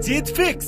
जीत fix.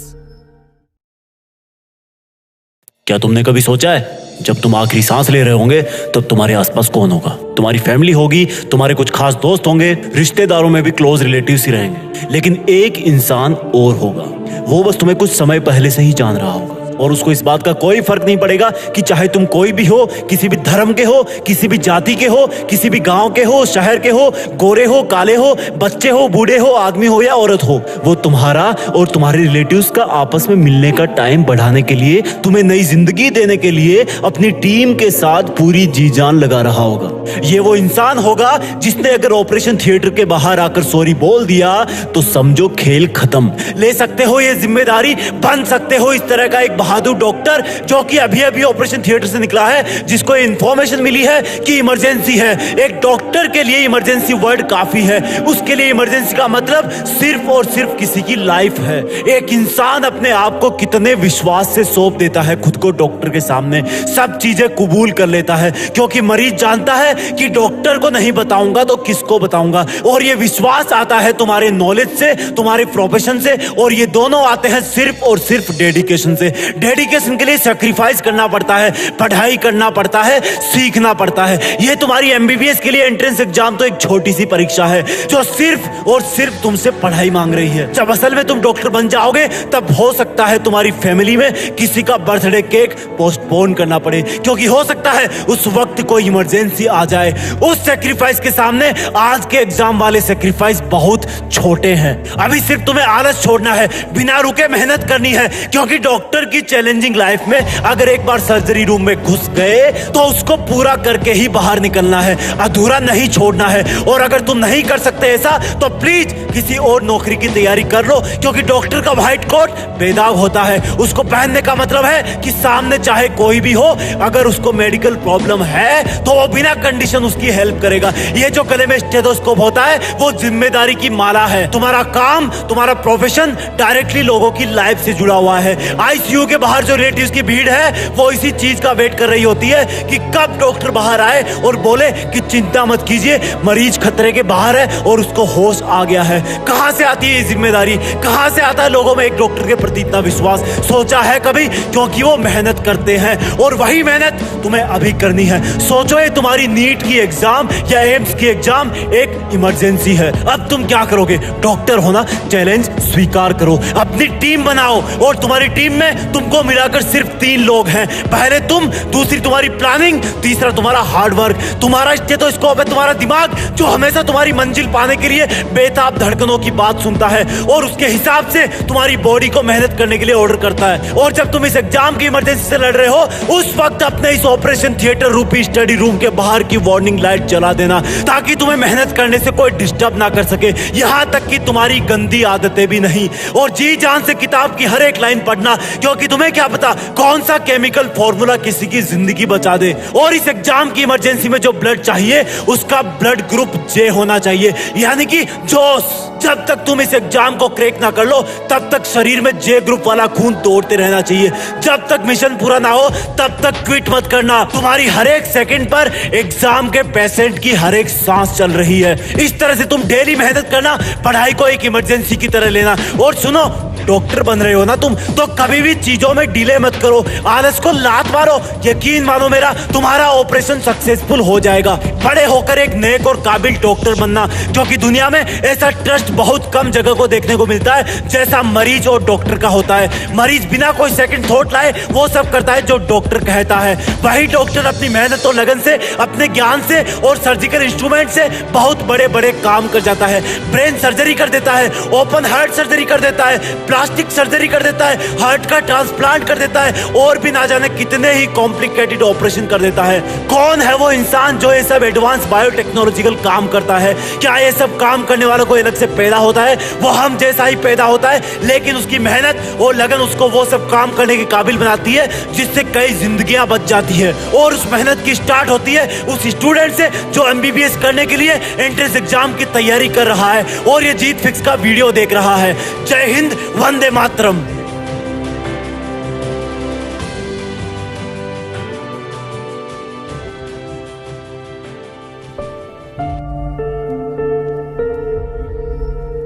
क्या तुमने कभी सोचा है जब तुम आखिरी सांस ले रहे होंगे तब तुम्हारे आसपास कौन होगा? तुम्हारी फैमिली होगी, तुम्हारे कुछ खास दोस्त होंगे, रिश्तेदारों में भी क्लोज रिलेटिव्स ही रहेंगे, लेकिन एक इंसान और होगा। वो बस तुम्हें कुछ समय पहले से ही जान रहा होगा और उसको इस बात का कोई फर्क नहीं पड़ेगा कि चाहे तुम कोई भी हो, किसी भी धर्म के हो, किसी भी जाति के हो, किसी भी गांव के हो, शहर के हो, गोरे हो, काले हो, बच्चे हो, बूढ़े हो, आदमी हो या औरत हो। वो तुम्हारा और तुम्हारे रिलेटिव्स का आपस में मिलने का टाइम बढ़ाने के लिए, तुम्हें नई जिंदगी देने के लिए अपनी टीम के साथ पूरी जी जान लगा रहा होगा। ये वो इंसान होगा जिसने अगर ऑपरेशन थिएटर के बाहर आकर सॉरी बोल दिया तो समझो खेल खत्म। ले सकते हो ये जिम्मेदारी, बन सकते हो इस तरह का एक बहादुर डॉक्टर जो कि अभी अभी ऑपरेशन थिएटर से निकला है, जिसको इंफॉर्मेशन मिली है कि इमरजेंसी है। एक डॉक्टर के लिए इमरजेंसी वर्ड काफी है। उसके लिए इमरजेंसी का मतलब सिर्फ और सिर्फ किसी की लाइफ है। एक इंसान अपने आप को कितने विश्वास से सौंप देता है खुद को डॉक्टर के सामने, सब चीजें कबूल कर लेता है, क्योंकि मरीज जानता है कि डॉक्टर को नहीं बताऊंगा तो किसको बताऊंगा। और ये विश्वास आता है तुम्हारे नॉलेज से, तुम्हारे प्रोफेशन से, और ये दोनों आते हैं सिर्फ और सिर्फ डेडिकेशन से। डेडिकेशन के लिए सैक्रिफाइस करना पड़ता है, पढ़ाई करना पड़ता है, सीखना पड़ता है। ये तुम्हारी एमबीबीएस के लिए एंट्रेंस एग्जाम तो एक छोटी सी परीक्षा है जो सिर्फ और सिर्फ तुमसे पढ़ाई मांग रही है। जब असल में तुम डॉक्टर बन जाओगे तब हो सकता है तुम्हारी फैमिली में किसी का बर्थडे केक पोस्टपोन करना पड़े, क्योंकि हो सकता है उस वक्त कोई इमरजेंसी आ जाए। उस सैक्रिफाइस के सामने आज के एग्जाम वाले सैक्रिफाइस बहुत छोटे हैं। अभी सिर्फ तुम्हें आलस छोड़ना है, बिना रुके मेहनत करनी है, क्योंकि डॉक्टर की चैलेंजिंग लाइफ में अगर एक बार सर्जरी रूम में घुस गए तो उसको पूरा करके ही बाहर निकलना है, अधूरा नहीं छोड़ना है। और अगर तुम नहीं कर सकते ऐसा तो प्लीज किसी और नौकरी की तैयारी कर लो, क्योंकि डॉक्टर का व्हाइट कोट बेदाग होता है। उसको पहनने का मतलब है कि सामने चाहे कोई भी हो, अगर उसको मेडिकल प्रॉब्लम है तो वो बिना कंडीशन उसकी हेल्प करेगा। ये जो गले में स्टेथोस्कोप होता है वो जिम्मेदारी की माला है। तुम्हारा काम, तुम्हारा प्रोफेशन डायरेक्टली लोगों की लाइफ से जुड़ा हुआ है। आईसीयू के बाहर जो रिलेटिव्स की भीड़ है वो इसी चीज का वेट कर रही होती है कि कब डॉक्टर बाहर आए और बोले कि चिंता मत कीजिए, मरीज खतरे के बाहर है और उसको होश आ गया है। कहां से आती है ये जिम्मेदारी, कहां से आता है लोगों में एक डॉक्टर के प्रति इतना विश्वास? सोचा है कभी? क्योंकि वो मेहनत करते हैं और वही मेहनत तुम्हें अभी करनी है। सोचो ये तुम्हारी नीट की एग्जाम या एम्स की एग्जाम एक इमरजेंसी है। अब तुम क्या करोगे? डॉक्टर होना चैलेंज स्वीकार करो, अपनी टीम बनाओ और तुम्हारी टीम में तुमको मिलाकर सिर्फ 3 लोग हैं। पहले तुम, दूसरी तुम्हारी प्लानिंग, तीसरा तुम्हारा हार्डवर्क। तुम्हारा स्टेथोस्कोप है तुम्हारा दिमाग, जो हमेशा तुम्हारी मंजिल पाने के लिए बेताब धड़कनों की बात सुनता है और उसके हिसाब से तुम्हारी बॉडी को मेहनत करने के लिए ऑर्डर करता है। और जब तुम इस एग्जाम की इमरजेंसी से लड़ रहे हो उस वक्त अपने इस ऑपरेशन थिएटर रूपी स्टडी रूम के बाहर की वार्निंग लाइट जला देना, ताकि तुम्हें मेहनत करने से कोई डिस्टर्ब ना कर सके, यहां तक कि तुम्हारी गंदी आदतें भी नहीं। और जी जान से किताब की हर एक लाइन पढ़ना, क्योंकि तुम्हें क्या पता कौन सा केमिकल फॉर्मूला किसी की जिंदगी बचा दे। और इस एग्जाम की इमरजेंसी में जो ब्लड चाहिए उसका ब्लड ग्रुप जे होना चाहिए, यानी कि जोश। जब तक तुम इस एग्जाम को क्रैक ना कर लो तब तक शरीर में जे ग्रुप वाला खून दौड़ते रहना चाहिए। जब तक मिशन पूरा ना हो तब तक क्विट मत करना। तुम्हारी हर एक सेकंड पर एग्जाम के पेशेंट की हर एक सांस चल रही है। इस तरह से तुम डेली मेहनत करना, पढ़ाई को एक इमरजेंसी की तरह लेना। और सुनो, डॉक्टर बन रहे हो ना तुम, तो कभी भी चीजों में डिले मत करो, आलस को लात मारो। यकीन मानो मेरा, तुम्हारा ऑपरेशन सक्सेसफुल हो जाएगा। बड़े होकर एक नेक और काबिल डॉक्टर बनना, क्योंकि दुनिया में ऐसा ट्रस्ट बहुत कम जगह को देखने को मिलता है जैसा मरीज और डॉक्टर का होता है। मरीज बिना कोई सेकंड थॉट लाए वो सब करता है जो डॉक्टर कहता है। वही डॉक्टर अपनी मेहनत और लगन से, अपने ज्ञान से और सर्जिकल इंस्ट्रूमेंट से बहुत बड़े बड़े काम कर जाता है। ब्रेन सर्जरी कर देता है, ओपन हार्ट सर्जरी कर देता है, प्लास्टिक सर्जरी कर देता है, हार्ट का ट्रांसप्लांट कर देता है, और भी ना जाने कितने ही कॉम्प्लिकेटेड ऑपरेशन कर देता है। कौन है वो इंसान जो ये सब एडवांस बायोटेक्नोलॉजिकल काम करता है? क्या ये सब काम करने वालों को अलग से पैदा होता है? वो हम जैसा ही पैदा होता है, लेकिन उसकी मेहनत और लगन उसको वो सब काम करने के काबिल बनाती है जिससे कई जिंदगियां बच जाती है। और उस मेहनत की स्टार्ट होती है उस स्टूडेंट से जो एमबीबीएस करने के लिए एंट्रेंस एग्जाम की तैयारी कर रहा है और ये जीत फिक्स का वीडियो देख रहा है। जय हिंद, वंदे मातरम।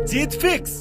जीत फिक्स।